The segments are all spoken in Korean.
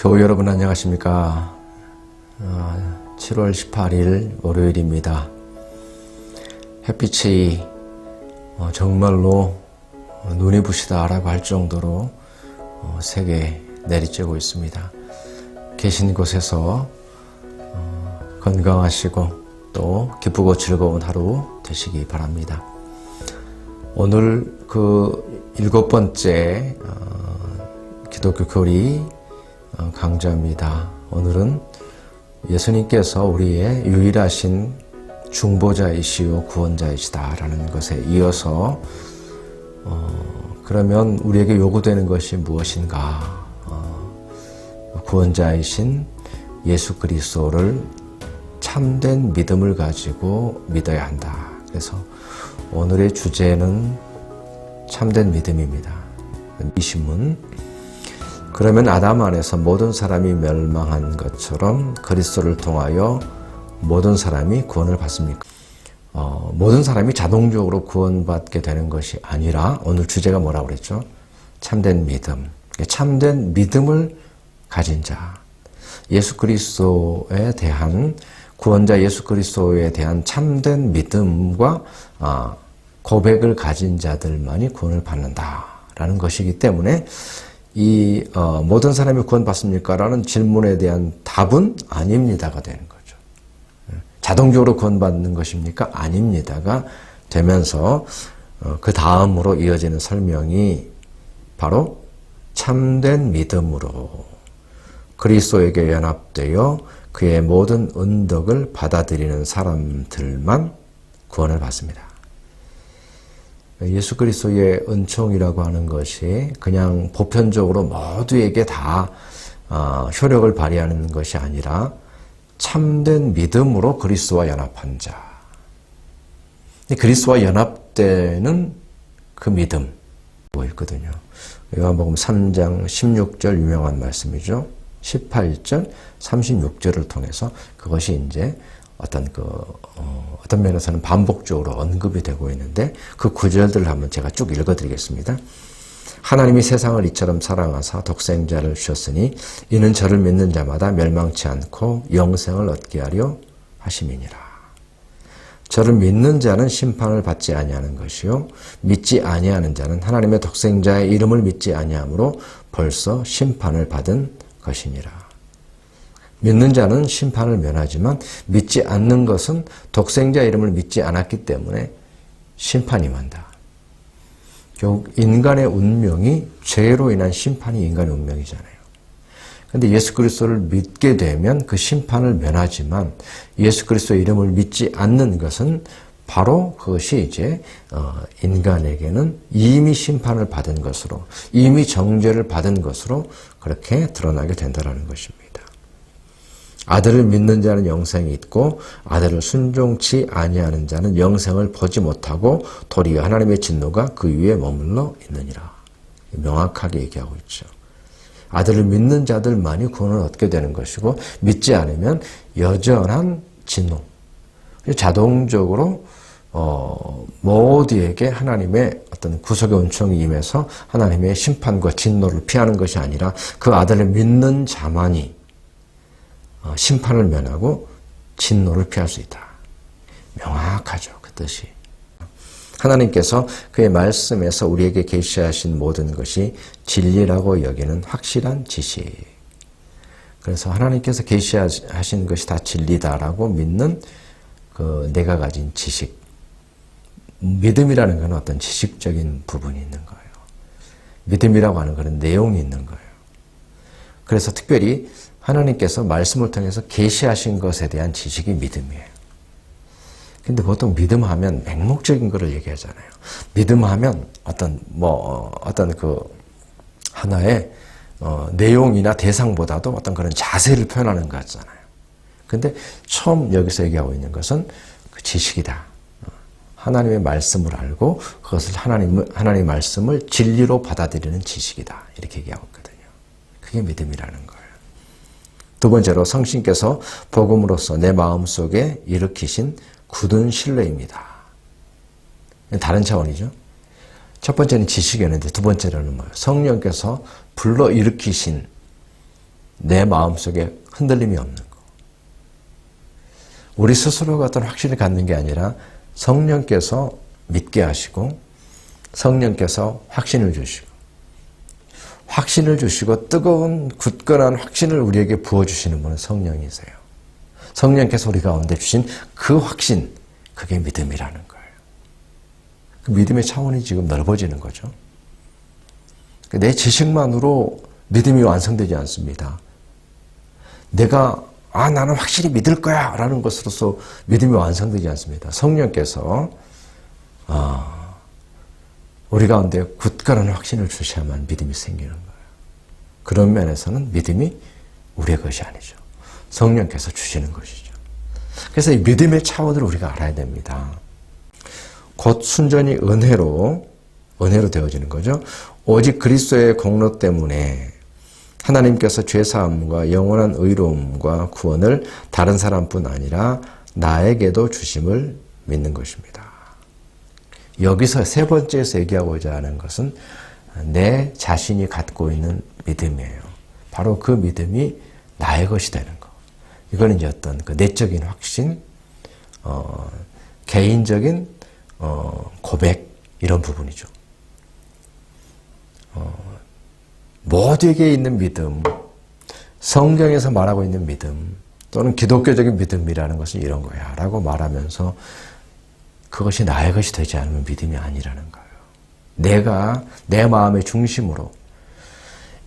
교우 여러분 안녕하십니까. 7월 18일 월요일입니다. 햇빛이 정말로 눈이 부시다라고 할 정도로 세게 내리쬐고 있습니다. 계신 곳에서 건강하시고 또 기쁘고 즐거운 하루 되시기 바랍니다. 오늘 그 7번째 기독교 교리 강좌입니다. 오늘은 예수님께서 우리의 유일하신 중보자이시오 구원자이시다 라는 것에 이어서 그러면 우리에게 요구되는 것이 무엇인가? 구원자이신 예수 그리스도를 참된 믿음을 가지고 믿어야 한다. 그래서 오늘의 주제는 참된 믿음입니다. 이 신문 그러면 아담 안에서 모든 사람이 멸망한 것처럼 그리스도를 통하여 모든 사람이 구원을 받습니까? 모든 사람이 자동적으로 구원받게 되는 것이 아니라 오늘 주제가 뭐라고 그랬죠? 참된 믿음. 참된 믿음을 가진 자. 예수 그리스도에 대한 구원자 예수 그리스도에 대한 참된 믿음과 고백을 가진 자들만이 구원을 받는다라는 것이기 때문에 이 모든 사람이 구원받습니까? 라는 질문에 대한 답은 아닙니다가 되는 거죠. 자동적으로 구원받는 것입니까? 아닙니다가 되면서 그 다음으로 이어지는 설명이 바로 참된 믿음으로 그리스도에게 연합되어 그의 모든 은덕을 받아들이는 사람들만 구원을 받습니다. 예수 그리스도의 은총이라고 하는 것이 그냥 보편적으로 모두에게 다 효력을 발휘하는 것이 아니라 참된 믿음으로 그리스도와 연합한 자. 그리스도와 연합되는 그 믿음 있거든요. 요한복음 3장 16절 유명한 말씀이죠. 18절, 36절을 통해서 그것이 이제 어떤 면에서는 반복적으로 언급이 되고 있는데 그 구절들을 한번 제가 쭉 읽어드리겠습니다. 하나님이 세상을 이처럼 사랑하사 독생자를 주셨으니 이는 저를 믿는 자마다 멸망치 않고 영생을 얻게 하려 하심이니라. 저를 믿는 자는 심판을 받지 아니하는 것이요 믿지 아니하는 자는 하나님의 독생자의 이름을 믿지 아니하므로 벌써 심판을 받은 것이니라. 믿는 자는 심판을 면하지만 믿지 않는 것은 독생자 이름을 믿지 않았기 때문에 심판이 만다. 결국 인간의 운명이 죄로 인한 심판이 인간의 운명이잖아요. 그런데 예수 그리스도를 믿게 되면 그 심판을 면하지만 예수 그리스도의 이름을 믿지 않는 것은 바로 그것이 이제 인간에게는 이미 심판을 받은 것으로 이미 정죄를 받은 것으로 그렇게 드러나게 된다는 것입니다. 아들을 믿는 자는 영생이 있고 아들을 순종치 아니하는 자는 영생을 보지 못하고 도리어 하나님의 진노가 그 위에 머물러 있느니라. 명확하게 얘기하고 있죠. 아들을 믿는 자들만이 구원을 얻게 되는 것이고 믿지 않으면 여전한 진노. 자동적으로 모두에게 하나님의 어떤 구속의 은총이 임해서 하나님의 심판과 진노를 피하는 것이 아니라 그 아들을 믿는 자만이 심판을 면하고 진노를 피할 수 있다. 명확하죠. 그 뜻이. 하나님께서 그의 말씀에서 우리에게 계시하신 모든 것이 진리라고 여기는 확실한 지식. 그래서 하나님께서 계시하신 것이 다 진리다라고 믿는 그 내가 가진 지식. 믿음이라는 건 어떤 지식적인 부분이 있는 거예요. 믿음이라고 하는 그런 내용이 있는 거예요. 그래서 특별히 하나님께서 말씀을 통해서 계시하신 것에 대한 지식이 믿음이에요. 근데 보통 믿음하면 맹목적인 거를 얘기하잖아요. 믿음하면 어떤 그 하나의 내용이나 대상보다도 어떤 그런 자세를 표현하는 것 같잖아요. 근데 처음 여기서 얘기하고 있는 것은 그 지식이다. 하나님의 말씀을 알고 그것을 하나님의 말씀을 진리로 받아들이는 지식이다. 이렇게 얘기하고 있거든요. 그게 믿음이라는 거예요. 두 번째로 성신께서 복음으로써 내 마음속에 일으키신 굳은 신뢰입니다. 다른 차원이죠. 첫 번째는 지식이었는데 두 번째로는 뭐예요? 성령께서 불러일으키신 내 마음속에 흔들림이 없는 거. 우리 스스로가 어떤 확신을 갖는 게 아니라 성령께서 믿게 하시고 성령께서 확신을 주시고 확신을 주시고 뜨거운 굳건한 확신을 우리에게 부어주시는 분은 성령이세요. 성령께서 우리 가운데 주신 그 확신, 그게 믿음이라는 거예요. 그 믿음의 차원이 지금 넓어지는 거죠. 내 지식만으로 믿음이 완성되지 않습니다. 내가 나는 확실히 믿을 거야 라는 것으로서 믿음이 완성되지 않습니다. 성령께서 우리 가운데 굳건한 확신을 주셔야만 믿음이 생기는 거예요. 그런 면에서는 믿음이 우리의 것이 아니죠. 성령께서 주시는 것이죠. 그래서 이 믿음의 차원을 우리가 알아야 됩니다. 곧 순전히 은혜로 되어지는 거죠. 오직 그리스도의 공로 때문에 하나님께서 죄사함과 영원한 의로움과 구원을 다른 사람뿐 아니라 나에게도 주심을 믿는 것입니다. 여기서 세 번째에서 얘기하고자 하는 것은 내 자신이 갖고 있는 믿음이에요. 바로 그 믿음이 나의 것이 되는 것. 이거는 이제 어떤 그 내적인 확신, 개인적인 고백 이런 부분이죠. 모두에게 있는 믿음, 성경에서 말하고 있는 믿음 또는 기독교적인 믿음이라는 것은 이런 거야 라고 말하면서 그것이 나의 것이 되지 않으면 믿음이 아니라는 거예요. 내가 내 마음의 중심으로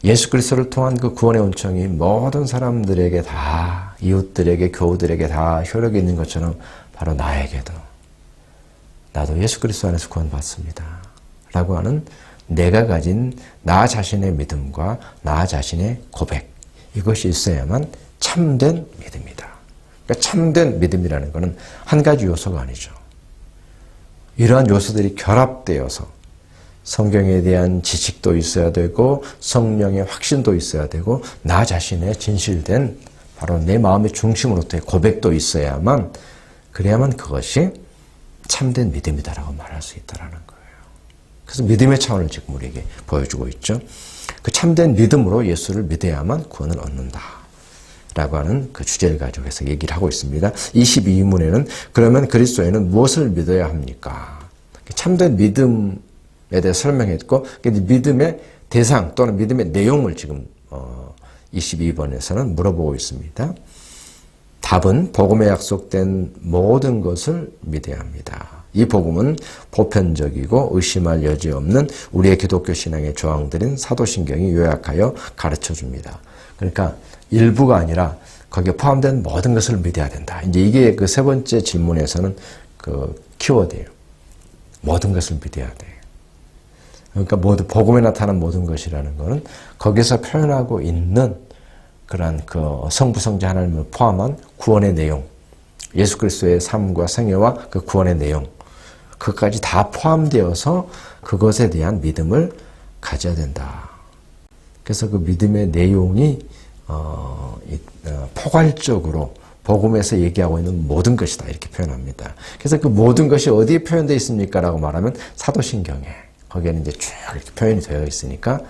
예수 그리스도를 통한 그 구원의 은총이 모든 사람들에게 다, 이웃들에게, 교우들에게 다 효력이 있는 것처럼 바로 나에게도 나도 예수 그리스도 안에서 구원받습니다 라고 하는 내가 가진 나 자신의 믿음과 나 자신의 고백, 이것이 있어야만 참된 믿음이다. 그러니까 참된 믿음이라는 것은 한 가지 요소가 아니죠. 이러한 요소들이 결합되어서 성경에 대한 지식도 있어야 되고 성령의 확신도 있어야 되고 나 자신의 진실된 바로 내 마음의 중심으로부터의 고백도 있어야만, 그래야만 그것이 참된 믿음이다라고 말할 수 있다는 거예요. 그래서 믿음의 차원을 지금 우리에게 보여주고 있죠. 그 참된 믿음으로 예수를 믿어야만 구원을 얻는다 라고 하는 그 주제를 가지고 해서 얘기를 하고 있습니다. 22문에는 그러면 그리스도에는 무엇을 믿어야 합니까? 참된 믿음에 대해 설명했고 믿음의 대상 또는 믿음의 내용을 지금 22번에서는 물어보고 있습니다. 답은 복음에 약속된 모든 것을 믿어야 합니다. 이 복음은 보편적이고 의심할 여지 없는 우리의 기독교 신앙의 조항들인 사도신경이 요약하여 가르쳐줍니다. 그러니까 일부가 아니라 거기에 포함된 모든 것을 믿어야 된다. 이제 이게 그 세 번째 질문에서는 그 키워드예요. 모든 것을 믿어야 돼. 그러니까 복음에 나타난 모든 것이라는 것은 거기서 표현하고 있는 그러한 그 성부성자 하나님을 포함한 구원의 내용, 예수 그리스도의 삶과 생애와 그 구원의 내용, 그것까지 다 포함되어서 그것에 대한 믿음을 가져야 된다. 그래서 그 믿음의 내용이 포괄적으로 복음에서 얘기하고 있는 모든 것이다 이렇게 표현합니다. 그래서 그 모든 것이 어디에 표현되어 있습니까? 라고 말하면 사도신경에 거기에는 이제 쭉 이렇게 표현이 되어 있으니까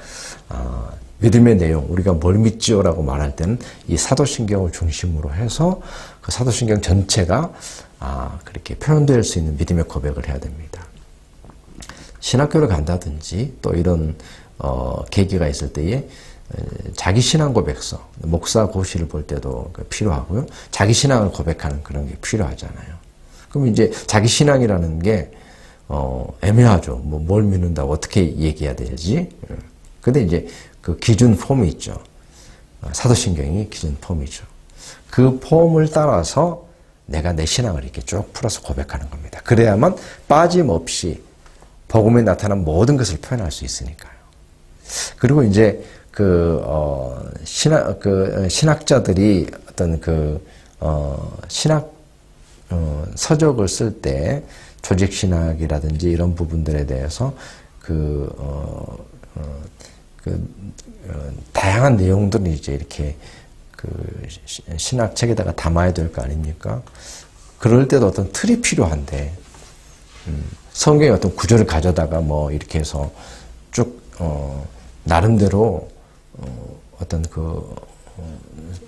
믿음의 내용, 우리가 뭘 믿지요? 라고 말할 때는 이 사도신경을 중심으로 해서 그 사도신경 전체가 그렇게 표현될 수 있는 믿음의 고백을 해야 됩니다. 신학교를 간다든지 또 이런 계기가 있을 때에 자기 신앙 고백서, 목사 고시를 볼 때도 필요하고요. 자기 신앙을 고백하는 그런 게 필요하잖아요. 그럼 이제 자기 신앙이라는 게 애매하죠. 뭘 믿는다고 어떻게 얘기해야 되지? 근데 이제 그 기준 폼이 있죠. 사도신경이 기준 폼이죠. 그 폼을 따라서 내가 내 신앙을 이렇게 쭉 풀어서 고백하는 겁니다. 그래야만 빠짐없이 복음에 나타난 모든 것을 표현할 수 있으니까요. 그리고 이제 신학자들이 어떤 신학 서적을 쓸 때 조직 신학이라든지 이런 부분들에 대해서 다양한 내용들을 이제 이렇게 신학 책에다가 담아야 될 거 아닙니까? 그럴 때도 어떤 틀이 필요한데, 성경의 어떤 구조를 가져다가 이렇게 해서 쭉, 나름대로, 어떤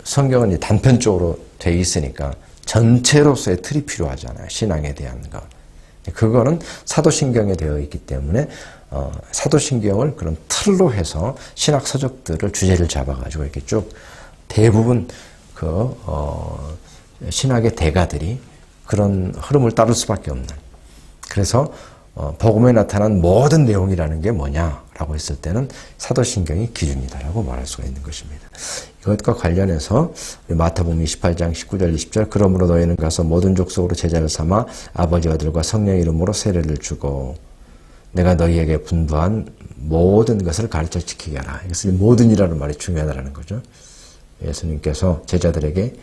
성경은 단편적으로 돼 있으니까 전체로서의 틀이 필요하잖아요. 신앙에 대한 거. 그거는 사도신경에 되어 있기 때문에 사도신경을 그런 틀로 해서 신학 서적들을 주제를 잡아가지고 이렇게 쭉 대부분 신학의 대가들이 그런 흐름을 따를 수밖에 없는. 그래서 복음에 나타난 모든 내용이라는 게 뭐냐라고 했을 때는 사도신경이 기준이다라고 말할 수가 있는 것입니다. 이것과 관련해서 마태복음 28장 19절 20절 그러므로 너희는 가서 모든 족속으로 제자를 삼아 아버지 아들과 성령 이름으로 세례를 주고 내가 너희에게 분부한 모든 것을 가르쳐 지키게 하라. 그래서 모든이라는 말이 중요하다는 거죠. 예수님께서 제자들에게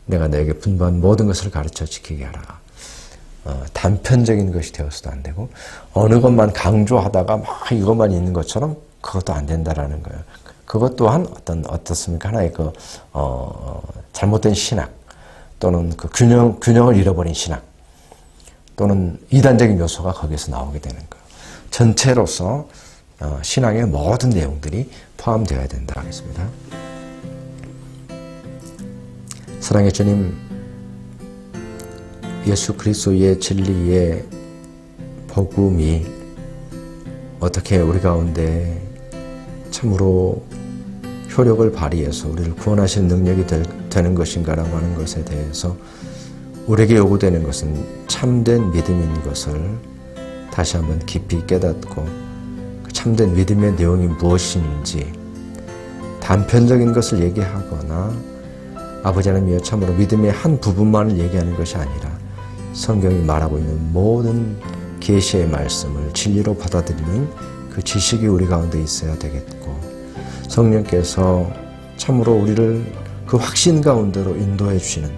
내가 너에게 분부한 모든 것을 가르쳐 지키게 하라. 단편적인 것이 되어서도 안 되고 어느 것만 강조하다가 막 이것만 있는 것처럼 그것도 안 된다라는 거예요. 그것 또한 어떻습니까? 하나의 잘못된 신학 또는 균형을 잃어버린 신학 또는 이단적인 요소가 거기서 나오게 되는 거예요. 전체로서 신앙의 모든 내용들이 포함되어야 된다 하겠습니다. 사랑의 주님, 예수 그리스도의 진리의 복음이 어떻게 우리 가운데 참으로 효력을 발휘해서 우리를 구원하시는 능력이 되는 것인가라고 하는 것에 대해서 우리에게 요구되는 것은 참된 믿음인 것을 다시 한번 깊이 깨닫고 그 참된 믿음의 내용이 무엇인지 단편적인 것을 얘기하거나 아버지 하나님이여 참으로 믿음의 한 부분만을 얘기하는 것이 아니라 성경이 말하고 있는 모든 계시의 말씀을 진리로 받아들이는 그 지식이 우리 가운데 있어야 되겠고 성령께서 참으로 우리를 그 확신 가운데로 인도해 주시는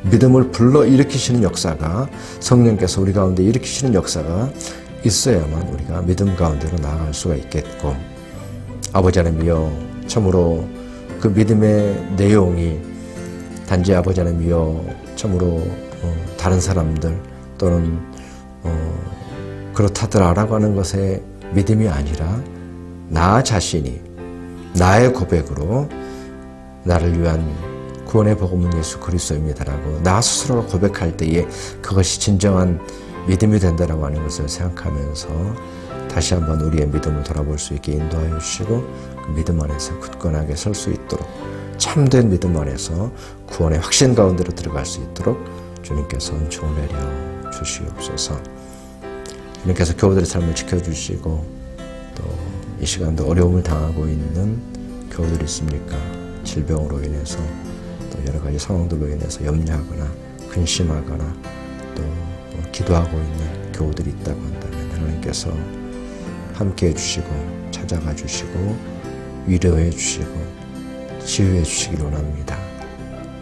믿음을 불러일으키시는 역사가 성령께서 우리 가운데 일으키시는 역사가 있어야만 우리가 믿음 가운데로 나아갈 수가 있겠고 아버지 하나님이여 참으로 그 믿음의 내용이 단지 아버지 하나님이여 참으로 다른 사람들 또는 그렇다더라라고 하는 것에 믿음이 아니라 나 자신이 나의 고백으로 나를 위한 구원의 복음은 예수 그리스도입니다라고 나 스스로가 고백할 때에 그것이 진정한 믿음이 된다라고 하는 것을 생각하면서 다시 한번 우리의 믿음을 돌아볼 수 있게 인도하여 주시고 그 믿음 안에서 굳건하게 설 수 있도록 참된 믿음 안에서 구원의 확신 가운데로 들어갈 수 있도록 주님께서 은총을 내려 주시옵소서. 주님께서 교우들의 삶을 지켜주시고 또 이 시간도 어려움을 당하고 있는 교우들이 있습니까? 질병으로 인해서 또 여러 가지 상황들로 인해서 염려하거나 근심하거나 또 기도하고 있는 교우들이 있다고 한다면 하나님께서 함께해 주시고 찾아가 주시고 위로해 주시고 치유해 주시기를 원합니다.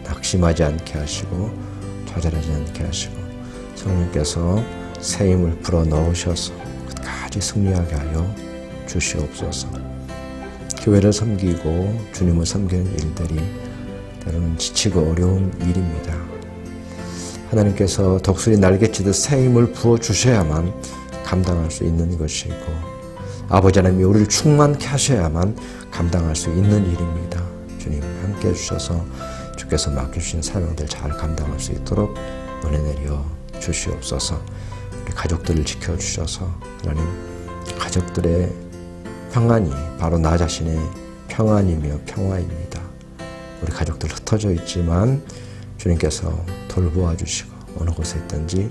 낙심하지 않게 하시고 좌절하지 않게 하시고 성령께서 새 힘을 불어넣으셔서 끝까지 승리하게 하여 주시옵소서. 교회를 섬기고 주님을 섬기는 일들이 때로는 지치고 어려운 일입니다. 하나님께서 독수리 날개치듯 새 힘을 부어주셔야만 감당할 수 있는 것이고 아버지 하나님이 우리를 충만케 하셔야만 감당할 수 있는 일입니다. 주님 함께 해주셔서 주께서 맡겨주신 사명들 잘 감당할 수 있도록 은혜 내려 주시옵소서. 우리 가족들을 지켜주셔서 하나님 가족들의 평안이 바로 나 자신의 평안이며 평화입니다. 우리 가족들 흩어져 있지만 주님께서 돌보아 주시고 어느 곳에 있든지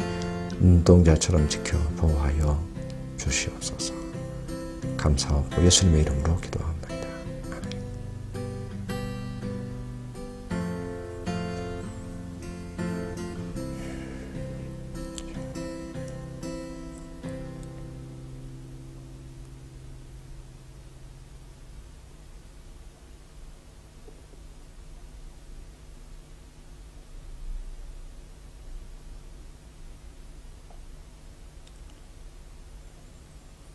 눈동자처럼 지켜 보호하여 주시옵소서. 감사하고 예수님의 이름으로 기도합니다.